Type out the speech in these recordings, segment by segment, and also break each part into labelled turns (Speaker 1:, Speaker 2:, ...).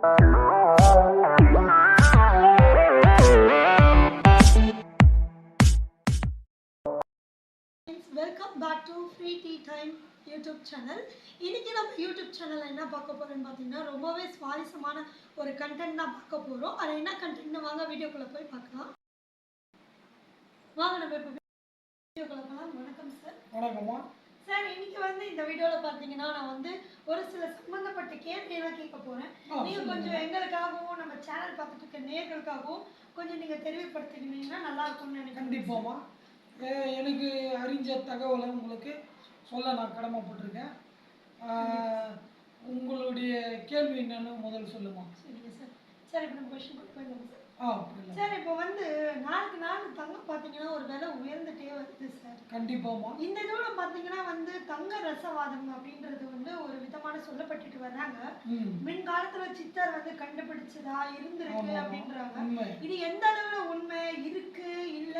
Speaker 1: Welcome back to free tea time YouTube channel. இன்றைக்கி நம்ம YouTube சேனலில் என்ன பார்க்க போகிறோன்னு பார்த்தீங்கன்னா ரொம்பவே சுவாரஸ்யமான ஒரு கண்டென்ட் தான் பார்க்க போகிறோம். அது என்ன கண்டென்ட்னு வாங்க வீடியோக்குள்ளே போய் பார்க்கலாம். வாங்க நம்ம இப்போ வீடியோக்குள்ளே போகலாம். வணக்கம் சார்.
Speaker 2: வணக்கம்மா
Speaker 1: சார். இன்றைக்கி இந்த வீடியோவில் பார்த்தீங்கன்னா நான் ஒரு சில சம்மந்தப்பட்ட கேள்வியெல்லாம் கேட்க போகிறேன். நீங்கள் கொஞ்சம் எங்களுக்காகவும் நம்ம சேனல் பார்த்துட்டு இருக்க நேயர்களுக்காகவும் கொஞ்சம் நீங்கள் தெளிவுபடுத்திக்கிட்டீங்கன்னா நல்லாயிருக்கும்னு நினைக்கிறேன்.
Speaker 2: கண்டிப்பாம்மா. எனக்கு அறிஞ்ச தகவலை உங்களுக்கு சொல்ல நான் கடமைப்பட்டிருக்கேன். உங்களுடைய கேள்வி என்னன்னு முதல்ல சொல்லுமா?
Speaker 1: சரிங்க சார். சரி, இப்போ நம்ம கொஸ்டின் போயிடலாம் சார்.
Speaker 2: சார்,
Speaker 1: இப்போ நாளுக்கு நாள் தங்கம் பார்த்தீங்கன்னா ஒரு விலை உயர்ந்துட்டே வருது சார்.
Speaker 2: கண்டிப்பாம்மா.
Speaker 1: இந்த இதுல பார்த்தீங்கன்னா தங்க ரசவாதம் அப்படின்றது ஒரு விதமான சொல்லப்பட்டுட்டு வர்றாங்க. மின்காலத்துல சித்தர் கண்டுபிடிச்சதா இருந்திருக்கு அப்படின்றாங்க. இது எந்த அளவுல உண்மை இருக்கு இல்ல,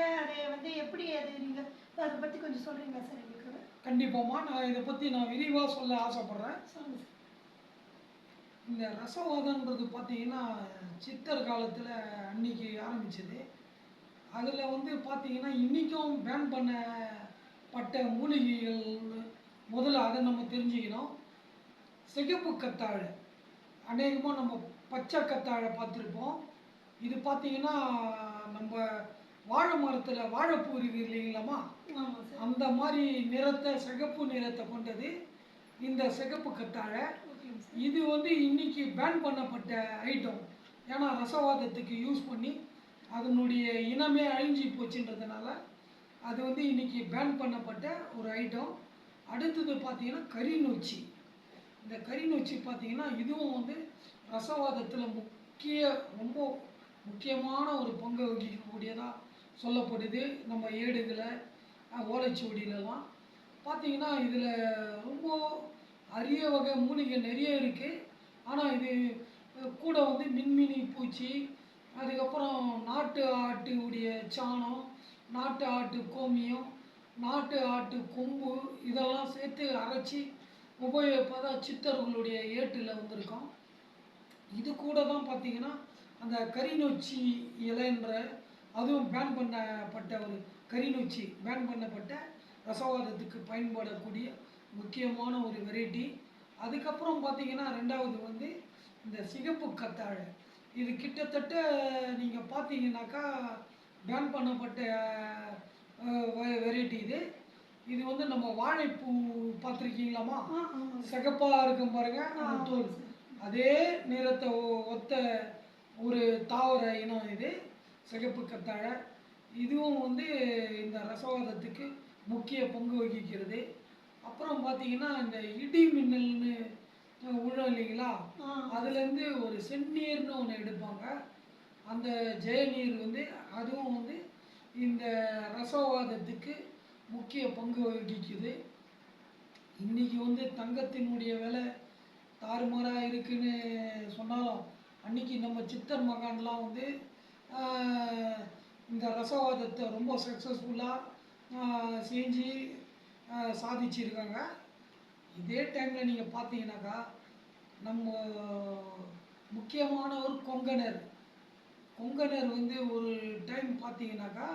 Speaker 1: அதை எப்படி அது நீங்க அதை பத்தி கொஞ்சம் சொல்றீங்களா சார் எங்களுக்கு?
Speaker 2: கண்டிப்பாம்மா. நான் இதை பத்தி விரிவா சொல்ல ஆசைப்படுறேன்.
Speaker 1: சொல்லுங்க சார்.
Speaker 2: இந்த ரசவாதம்ன்றது பார்த்தீங்கன்னா சித்தர் காலத்தில் அன்னைக்கு ஆரம்பிச்சது. அதில் பார்த்தீங்கன்னா இன்றைக்கும் பேன் பண்ணப்பட்ட மூலிகைகள் முதல்ல அதை நம்ம தெரிஞ்சுக்கணும். சிகப்பு கத்தாழை, அநேகமாக நம்ம பச்சை கத்தாழை பார்த்துருப்போம். இது பார்த்தீங்கன்னா நம்ம வாழை மரத்தில் வாழைப்பூ இருக்குது இல்லைங்களாம்மா, அந்த மாதிரி நிறத்தை சிகப்பு நிறத்தை கொண்டது இந்த சிகப்பு கத்தாழை. இது இன்னைக்கு பேன் பண்ணப்பட்ட ஐட்டம். ஏன்னா ரசவாதத்துக்கு யூஸ் பண்ணி அதனுடைய இனமே அழிஞ்சி போச்சுன்றதுனால அது இன்னைக்கு பேன் பண்ணப்பட்ட ஒரு ஐட்டம். அடுத்தது பார்த்தீங்கன்னா கரிநொச்சி. இந்த கரிநொச்சி பார்த்தீங்கன்னா இதுவும் ரசவாதத்தில் ரொம்ப முக்கியமான ஒரு பங்கு வகிக்கக்கூடியதாக சொல்லப்படுது. நம்ம ஏடுகளை ஓலைச்சுவடியிலலாம் பார்த்தீங்கன்னா இதில் ரொம்ப அரிய வகை மூலிகை நிறைய இருக்குது. ஆனால் இது கூட மின்மினி பூச்சி, அதுக்கப்புறம் நாட்டு ஆட்டு உடைய சாணம், நாட்டு ஆட்டு கோமியம், நாட்டு ஆட்டு கொம்பு இதெல்லாம் சேர்த்து அரைச்சி உபயோகிப்பதா சித்தர்களுடைய ஏட்டில் வந்திருக்கோம். இது கூட தான் பார்த்தீங்கன்னா அந்த கரிநொச்சி இலைன்ற அதுவும் பேன் பண்ணப்பட்ட ஒரு கரிநொச்சி பேன் பண்ணப்பட்ட ரசவாதத்துக்கு பயன்படக்கூடிய முக்கியமான ஒரு வெரைட்டி. அதுக்கப்புறம் பார்த்தீங்கன்னா ரெண்டாவது இந்த சிகப்பு கத்தாழை. இது கிட்டத்தட்ட நீங்கள் பார்த்தீங்கன்னாக்கா பேன் பண்ணப்பட்ட வெரைட்டி. இது நம்ம வாழைப்பூ பார்த்துருக்கீங்களாமா, சிகப்பாக இருக்கும் பாருங்க தோல், அதே நிறத்தை ஒத்த ஒரு தாவர இனம் இது சிகப்பு கத்தாழை. இதுவும் இந்த ரசவாதத்துக்கு முக்கிய பங்கு வகிக்கிறது. அப்புறம் பார்த்தீங்கன்னா இந்த இடி மின்னல்னு விழும் இல்லைங்களா, அதுலேருந்து ஒரு செந்நீர்னு ஒன்று எடுப்பாங்க. அந்த ஜெயநீர் அதுவும் இந்த ரசவாதத்துக்கு முக்கிய பங்கு வகிக்குது. இன்றைக்கி தங்கத்தினுடைய விலை தாறுமாறாக இருக்குன்னு சொன்னாலும் அன்றைக்கி நம்ம சித்தர் மகான்லாம் இந்த ரசவாதத்தை ரொம்ப சக்ஸஸ்ஃபுல்லாக செஞ்சு சாதிச்சிருக்காங்க. இதே டைமில் நீங்கள் பார்த்தீங்கன்னாக்கா நம்ம முக்கியமானவர் கொங்கணர் ஒரு டைம் பார்த்தீங்கன்னாக்கா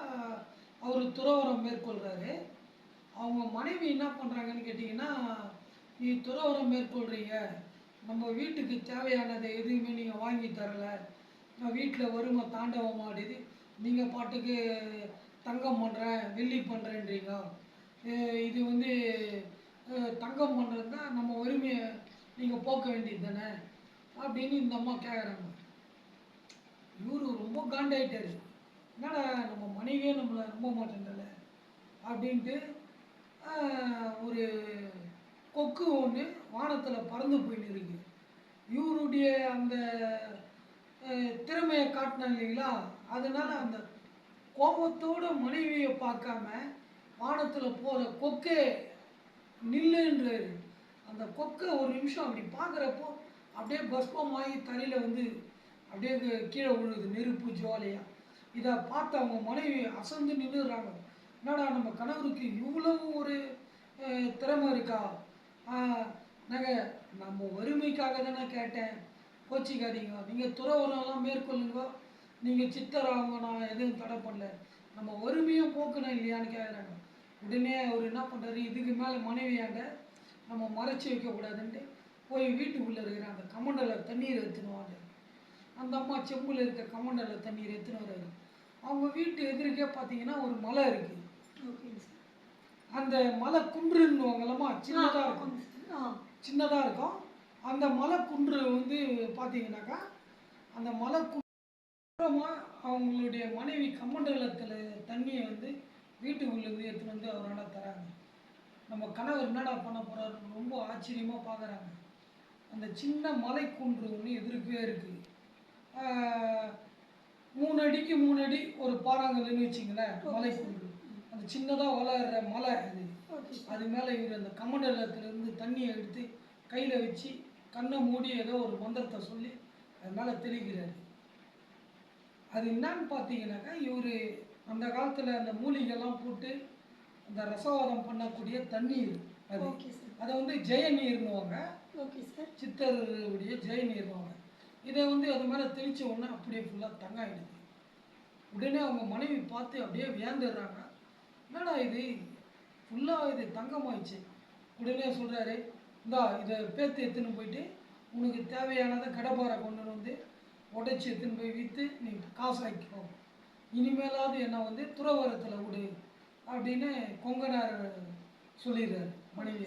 Speaker 2: அவர் துறவரம் மேற்கொள்கிறாரு. அவங்க மனைவி என்ன பண்ணுறாங்கன்னு கேட்டிங்கன்னா, நீ துறவரம் மேற்கொள்கிறீங்க, நம்ம வீட்டுக்கு தேவையானதை எதுவுமே நீங்கள் வாங்கி தரலை, வீட்டில் வறுமை தாண்டவம் ஆடுது, நீங்கள் பாட்டுக்கு தங்கம் பண்ணுறேன் வெள்ளி பண்ணுறேன்றீங்க, இது தங்கம் பண்ணுறது தான் நம்ம வறுமையை நீங்கள் போக்க வேண்டியது தானே அப்படின்னு இந்த அம்மா கேட்குறாங்க. இவரு ரொம்ப காண்டாயிட்டாரு. என்னடா நம்ம மனைவியே நம்மளை நம்ப மாட்டேங்கல அப்படின்ட்டு ஒரு கொக்கு ஒன்று வானத்தில் பறந்து போயின்னு இருக்கு. இவருடைய அந்த திறமையை காட்டினா இல்லைங்களா, அதனால அந்த கோபத்தோடு மனைவியை பார்க்காம வானத்தில் போகிற கொக்கே நில்லுன்றாரு. அந்த கொக்கை ஒரு நிமிஷம் அப்படி பார்க்குறப்போ அப்படியே பஸ்பமாகி தலையில் அப்படியே கீழே விழுது நெருப்பு ஜுவாலையாக. இதை பார்த்து அவங்க மனைவி அசந்து நின்றுடுறாங்க. என்னடா நம்ம கணவருக்கு இவ்வளவு ஒரு திறமை இருக்கா? நாங்கள் நம்ம வறுமைக்காக தானே கேட்டேன், கோச்சிக்காதீங்க, நீங்கள் துறவரம்லாம் மேற்கொள்ளுங்க, நீங்கள் சித்தராங்க, நான் எதுவும் தடை பண்ணல, நம்ம வறுமையும் போக்கணும் இல்லையான்னு கேட்குறாங்க. உடனே அவர் என்ன பண்ணுறாரு, இதுக்கு மேலே மனைவியாண்ட நம்ம மறைச்சி வைக்கக்கூடாதுன்ட்டு போய் வீட்டுக்குள்ளே இருக்கிற அந்த கமண்டல தண்ணீர் எடுத்துன்னு வாங்க. அந்த அம்மா செம்பில் இருக்க கமண்டல தண்ணீர் எடுத்துன்னு வர்றாரு. அவங்க வீட்டு எதிர்க்கே பார்த்தீங்கன்னா ஒரு மலை இருக்குது.
Speaker 1: ஓகேங்க சார்.
Speaker 2: அந்த மலை குன்றுன்னுவாங்கல்லம்மா, சின்னதாக இருக்கும், சின்னதாக இருக்கும். அந்த மலை குன்று வந்து பார்த்தீங்கன்னாக்கா, அந்த மலை குன்றமாக அவங்களுடைய மனைவி கமண்டலத்தில் தண்ணியை வந்து வீட்டுக்குள்ளேருந்து எடுத்துன்னு வந்து அவரால் தராங்க. நம்ம கணவர் என்னடா பண்ண போகிறாருன்னு ரொம்ப ஆச்சரியமாக பார்க்குறாங்க. அந்த சின்ன மலை குன்று ஒன்று எதிர்க்கவே இருக்குது. 3 அடிக்கு 3 அடி ஒரு பாறாங்கல்லுன்னு வச்சிங்களேன், மலை குன்று. அந்த சின்னதாக வளர்கிற மலை அது. அது மேலே இவர் அந்த கமண்டலத்திலேருந்து தண்ணியை எடுத்து கையில் வச்சு கண்ணை மூடி ஏதோ ஒரு மந்திரத்தை சொல்லி அது மேலே தெளிக்கிறாரு. அது என்னன்னு பார்த்தீங்கன்னாக்கா, இவர் அந்த காலத்தில் அந்த மூலிகைலாம் போட்டு அந்த ரசவாதம் பண்ணக்கூடிய தண்ணீர் அது. அதை வந்து ஜெய நீர்னுவாங்க, சித்தருடைய ஜெய நீர்னுவாங்க. இதை வந்து அது மேலே தெளித்த உடனே அப்படியே ஃபுல்லாக தங்காயிடுது. உடனே அவங்க மனைவி பார்த்து அப்படியே வியந்துடுறாங்க, என்னடா இது ஃபுல்லாக இது தங்கமாயிடுச்சு. உடனே சொல்கிறாரு, இந்தா இதை பேத்து எடுத்துன்னு போயிட்டு உனக்கு தேவையானதை கடப்பாரை கொண்டு வந்து உடைச்சி எடுத்துன்னு போய் விற்று நீ காசு ஆக்கிக்கோ, இனிமேலாவது என்னை வந்து துறவரத்தில் விடு அப்படின்னு கொங்கனார் சொல்லிடுறாரு மனைவி.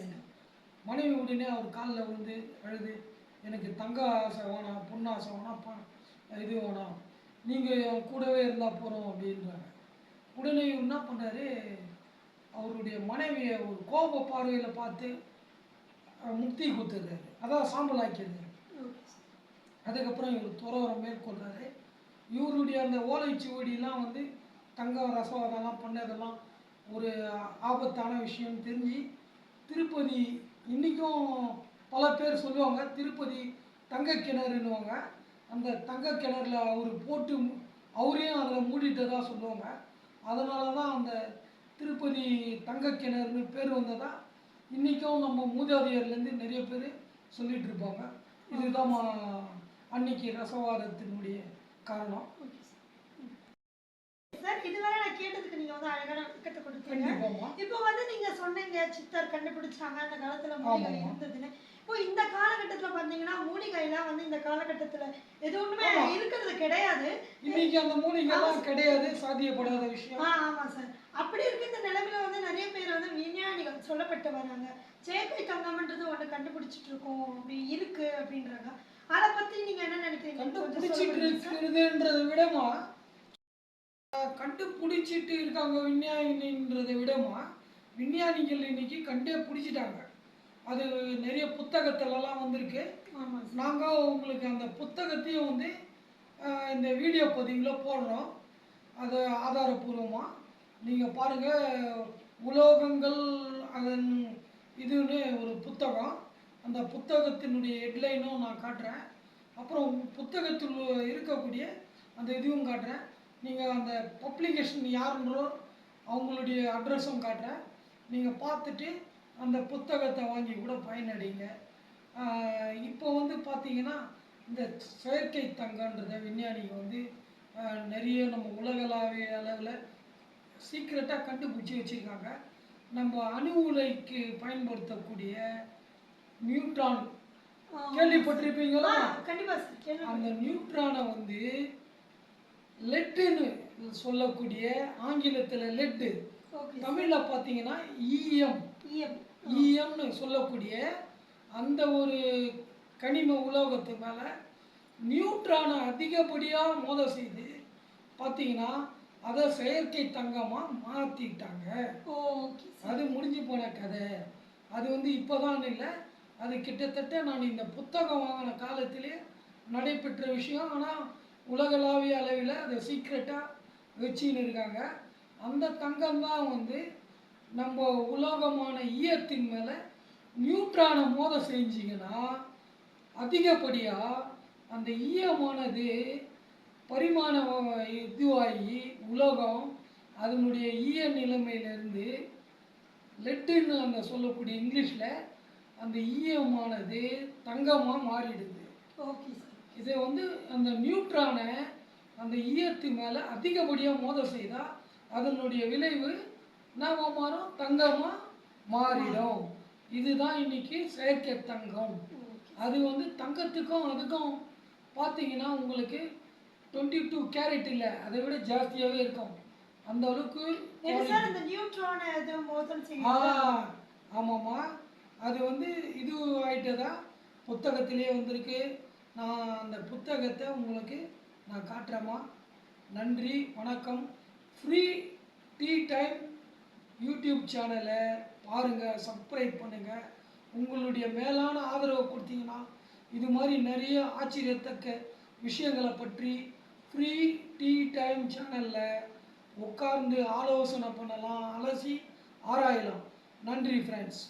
Speaker 2: மனைவி உடனே அவர் காலில் விழுந்து அழுது, எனக்கு தங்க ஆசை வேணாம், பொண்ணு ஆசை வேணாம், இது வேணாம், நீங்கள் என் கூடவே இருந்தால் போகிறோம் அப்படின்றாங்க. உடனே இவர் என்ன பண்ணுறாரு, அவருடைய மனைவியை ஒரு கோப பார்வையில் பார்த்து முக்தி கொடுத்துடுறாரு, அதான் சாம்பல் ஆக்கிடுறாரு. அதுக்கப்புறம் இவர் துறவரம் மேற்கொள்கிறாரு. இவருடைய அந்த ஓலைச்சுவடியெலாம் வந்து தங்கம் ரசவாதம்லாம் பண்ணதெல்லாம் ஒரு ஆபத்தான விஷயம் தெரிஞ்சு திருப்பதி இன்றைக்கும் பல பேர் சொல்லுவாங்க, திருப்பதி தங்க கிணறுன்னுவாங்க. அந்த தங்க கிணறுல அவர் போட்டு அவரையும் அதில் மூடிட்டதாக சொல்லுவாங்க. அதனால தான் அந்த திருப்பதி தங்க கிணறுன்னு பேர் வந்ததா இன்றைக்கும் நம்ம மூதாதையர்லேருந்து நிறைய பேர் சொல்லிகிட்டு இருப்பாங்க. இதுதான் அன்னைக்கு ரசவாதத்தினுடைய காரணம்.
Speaker 1: சார், இதுவரை நான் கேட்டதுக்கு நீங்க வந்து அழகான விளக்கத்தை கொடுத்தீங்க. இப்போ வந்து நீங்க சொன்னீங்க சித்தர் கண்டுபிடிச்சாங்க அந்த காலத்துல மூலிகை இருந்ததுன்னு. இப்போ இந்த காலகட்டத்துல பாத்தீங்கன்னா மூலிகைலாம் வந்து இந்த காலகட்டத்துல எதுவுமே இருக்கிறது கிடையாது.
Speaker 2: இன்னைக்கு அந்த மூலிகைலாம் கிடையாது, சாத்தியப்படாத விஷயம்.
Speaker 1: ஆமா சார். அப்படி இருக்க இந்த நிலைமையில வந்து நிறைய பேர் வந்து விஞ்ஞானிகள் சொல்லப்பட்டு வராங்க, செயற்கை தங்கம்ன்றது ஒன்று கண்டுபிடிச்சிட்டு இருக்கோம், அப்படி இருக்கு அப்படின்றாங்க. அதை பத்தி நீங்க என்ன நினைக்கிறீங்க?
Speaker 2: கண்டுபிடிச்சிட்டு இருக்கிறதுன்றதை விடமா கண்டுபிடிச்சிட்டு இருக்காங்க விஞ்ஞானின்றதை விடமா விஞ்ஞானிகள் இன்னைக்கு கண்டே பிடிச்சிட்டாங்க. அது நிறைய புத்தகத்திலலாம் வந்திருக்கு. நாங்கள் உங்களுக்கு அந்த புத்தகத்தையும் வந்து இந்த வீடியோ பதிவில் போடுறோம், அதை ஆதாரபூர்வமாக நீங்கள் பாருங்கள். உலோகங்கள் அதன் இதுன்னு ஒரு புத்தகம், அந்த புத்தகத்தினுடைய ஹெட்லைனும் நான் காட்டுறேன். அப்புறம் புத்தகத்தில் இருக்கக்கூடிய அந்த இதுவும் காட்டுறேன். நீங்கள் அந்த பப்ளிகேஷன் யாருன்றோ அவங்களுடைய அட்ரஸும் காட்டுறேன். நீங்கள் பார்த்துட்டு அந்த புத்தகத்தை வாங்கி கூட பயனடைங்க. இப்போ வந்து பார்த்தீங்கன்னா இந்த செயற்கை தங்கன்றத விஞ்ஞானிகள் வந்து நிறைய நம்ம உலகளாவிய அளவில் சீக்கிரட்டாக கண்டுபிடிச்சி வச்சுருக்காங்க. நம்ம அணு உலைக்கு பயன்படுத்தக்கூடிய நியூட்ரான் கேள்விப்பட்டிருப்பீங்களா? அந்த நியூட்ரானை வந்து லெட்டுன்னு சொல்லக்கூடிய, ஆங்கிலத்தில் லெட்டு, தமிழில் பார்த்தீங்கன்னா ஈயம்னு சொல்லக்கூடிய அந்த ஒரு கனிம உலோகத்து மேலே நியூட்ரானை அதிகப்படியாக மோத செய்து பார்த்தீங்கன்னா அதை செயற்கை தங்கமாக மாற்றிட்டாங்க. அது முடிஞ்சு போன கதை. அது வந்து இப்போதான் இல்லை, அது கிட்டத்தட்ட நான் இந்த புத்தகம் வாங்கின காலத்திலே நடைபெற்ற விஷயம். ஆனால் உலகளாவிய அளவில் அதை சீக்ரெட்டாக வச்சுன்னு இருக்காங்க. அந்த தங்கம் தான் வந்து நம்ம உலோகமான ஈயத்தின் மேலே நியூட்ரானை மோத செஞ்சிங்கன்னா அதிகப்படியாக அந்த ஈயமானது பரிமாண இதுவாகி உலோகம் அதனுடைய ஈய நிலைமையிலேருந்து லெட்டுன்னு அந்த சொல்லக்கூடிய இங்கிலீஷில் அந்த ஈயமானது தங்கமாக மாறிடுது. இதை வந்து அந்த நியூட்ரானை அந்த ஈயத்து மேலே அதிகப்படியாக மோத செய்தால் அதனுடைய விளைவு என்னவா மாறும்? தங்கமாக மாறிடும். இதுதான் இன்னைக்கு செயற்கை தங்கம். அது வந்து தங்கத்துக்கும் அதுக்கும் பார்த்தீங்கன்னா உங்களுக்கு 22 கேரட் இல்லை, அதை விட ஜாஸ்தியாகவே இருக்கும். அந்த அளவுக்கு
Speaker 1: சார் இந்த நியூட்ரான் இது மோதல்
Speaker 2: ஆமாம்மா. அது வந்து இது ஆகிட்டதா புத்தகத்திலே வந்திருக்கு. நான் அந்த புத்தகத்தை உங்களுக்கு நான் காட்டுறேம்மா. நன்றி, வணக்கம். ஃப்ரீ டீ டைம் யூடியூப் சேனலை பாருங்கள், சப்ஸ்கிரைப் பண்ணுங்கள். உங்களுடைய மேலான ஆதரவை கொடுத்தீங்கன்னா இது மாதிரி நிறைய ஆச்சரியத்தக்க விஷயங்களை பற்றி ஃப்ரீ டீ டைம் சேனலில் உட்கார்ந்து ஆலோசனை பண்ணலாம், அலசி ஆராயலாம். நன்றி ஃப்ரெண்ட்ஸ்.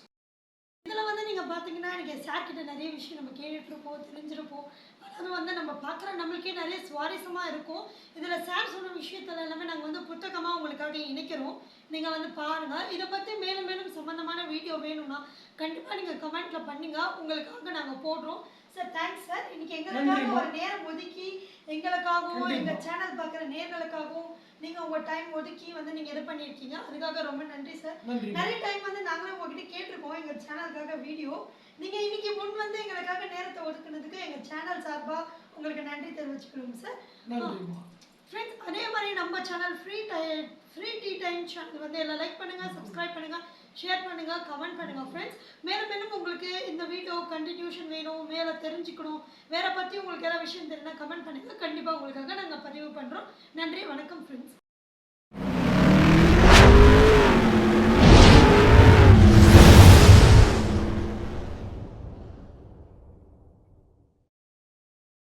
Speaker 1: இதில் வந்து நீங்கள் பார்த்தீங்கன்னா எனக்கு சார் கிட்ட நிறைய விஷயம் நம்ம கேட்டுட்ருப்போம், தெரிஞ்சிருப்போம். அதாவது வந்து நம்ம பார்க்குற நம்மளுக்கே நிறைய சுவாரஸ்யமாக இருக்கும். இதில் சார் சொன்ன விஷயத்தில் எல்லாமே நாங்கள் வந்து புத்தகமாக உங்களுக்காக இணைக்கிறோம். நீங்கள் வந்து பாருங்கள். இதை பற்றி மேலும் மேலும் சம்மந்தமான வீடியோ வேணும்னா கண்டிப்பாக நீங்கள் கமெண்ட்டில் பண்ணுங்க, உங்களுக்காக நாங்கள் போடுறோம். Sir thanks sir. இன்னைக்கு எங்களுக்காக ஒரு நேரம் ஒதுக்கி எங்களுக்காகவும் எங்கள் சேனல் பார்க்குற நேர்களுக்காகவும் நீங்கள் உங்கள் டைம் ஒதுக்கி வந்து நீங்கள் இது பண்ணியிருக்கீங்க. அதுக்காக ரொம்ப நன்றி சார். நிறைய டைம் வந்து நாங்களும் உங்ககிட்ட கேட்டிருக்கோம் எங்கள் சேனலுக்காக வீடியோ. நீங்கள் இன்னைக்கு முன் வந்து எங்களுக்காக நேரத்தை ஒதுக்குனதுக்கு எங்கள் சேனல் சார்பாக உங்களுக்கு நன்றி தெரிவிச்சுக்கிறோம் சார். ஃப்ரெண்ட்ஸ், அதே மாதிரி நம்ம channel free tea time channel வந்து எல்லாம் லைக் பண்ணுங்கள், சப்ஸ்கிரைப் பண்ணுங்கள், ஷேர் பண்ணுங்கள், கமெண்ட் பண்ணுங்கள் ஃப்ரெண்ட்ஸ். மேலும் மேலும் உங்களுக்கு இந்த வீடியோ கண்டினியூஷன் வேணும், மேலே தெரிஞ்சுக்கணும், வேறு பற்றி உங்களுக்கு ஏதாவது விஷயம் தெரியுன்னா கமெண்ட் பண்ணுங்கள். கண்டிப்பாக உங்களுக்காக நாங்கள் பதிவு பண்ணுறோம். நன்றி, வணக்கம் ஃப்ரெண்ட்ஸ்.